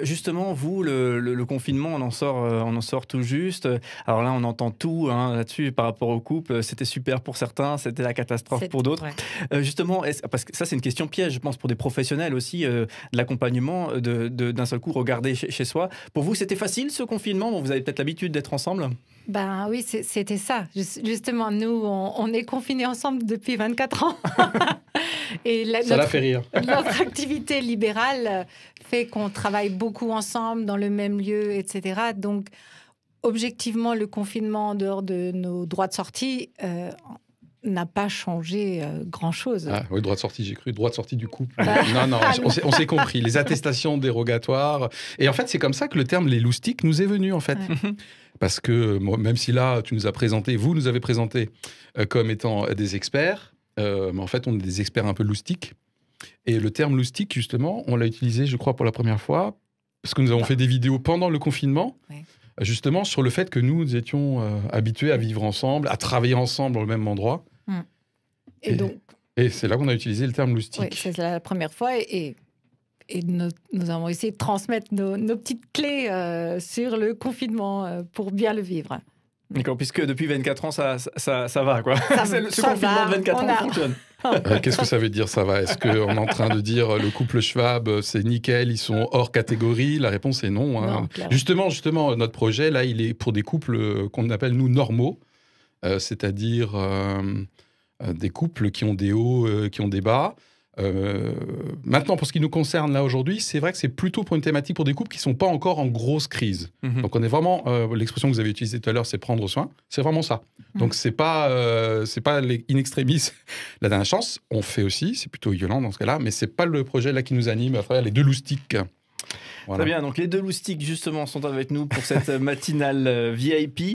Justement, vous, le confinement, on en sort tout juste. Alors là, on entend tout hein, là-dessus par rapport au couple. C'était super pour certains, c'était la catastrophe pour d'autres. Ouais. Justement, parce que ça, c'est une question piège, je pense, pour des professionnels aussi, de l'accompagnement, d'un seul coup, regarder chez soi. Pour vous, c'était facile ce confinement? Bon, vous avez peut-être l'habitude d'être ensemble. Ben oui, c'était ça. Justement, nous, on est confinés ensemble depuis 24 ans. Et ça l'a fait rire. Notre activité libérale fait qu'on travaille beaucoup ensemble dans le même lieu, etc. Donc, objectivement, le confinement en dehors de nos droits de sortie n'a pas changé grand-chose. Ah, oui, droit de sortie, j'ai cru droit de sortie du couple. Non, on s'est compris. Les attestations dérogatoires. Et en fait, c'est comme ça que le terme les loustiques nous est venu, en fait. Ouais. Parce que même si là, vous nous avez présenté comme étant des experts, mais en fait, on est des experts un peu loustiques. Et le terme loustique, justement, on l'a utilisé, je crois, pour la première fois, parce que nous avons fait des vidéos pendant le confinement, justement, sur le fait que nous étions habitués à vivre ensemble, à travailler ensemble dans le même endroit. Et c'est là qu'on a utilisé le terme loustique. Oui, c'est la première fois. Et nous avons essayé de transmettre nos petites clés sur le confinement pour bien le vivre. D'accord, puisque depuis 24 ans, ça va, quoi. Ce confinement de 24 ans fonctionne. Qu'est-ce que ça veut dire, ça va? Est-ce qu'on est en train de dire le couple Schwab, c'est nickel, ils sont hors catégorie? La réponse est non. Hein. Non, justement, notre projet, là, il est pour des couples qu'on appelle, nous, normaux. C'est-à-dire des couples qui ont des hauts, qui ont des bas. Maintenant, pour ce qui nous concerne là aujourd'hui, c'est vrai que c'est plutôt pour une thématique pour des couples qui ne sont pas encore en grosse crise. Donc on est vraiment, l'expression que vous avez utilisée tout à l'heure, c'est prendre soin, c'est vraiment ça. Donc c'est pas les in extremis la dernière chance, on fait aussi, c'est plutôt violent dans ce cas-là, mais c'est pas le projet là qui nous anime, à travers les deux loustiques. Voilà. Très bien, donc les deux loustiques justement sont avec nous pour cette matinale VIP.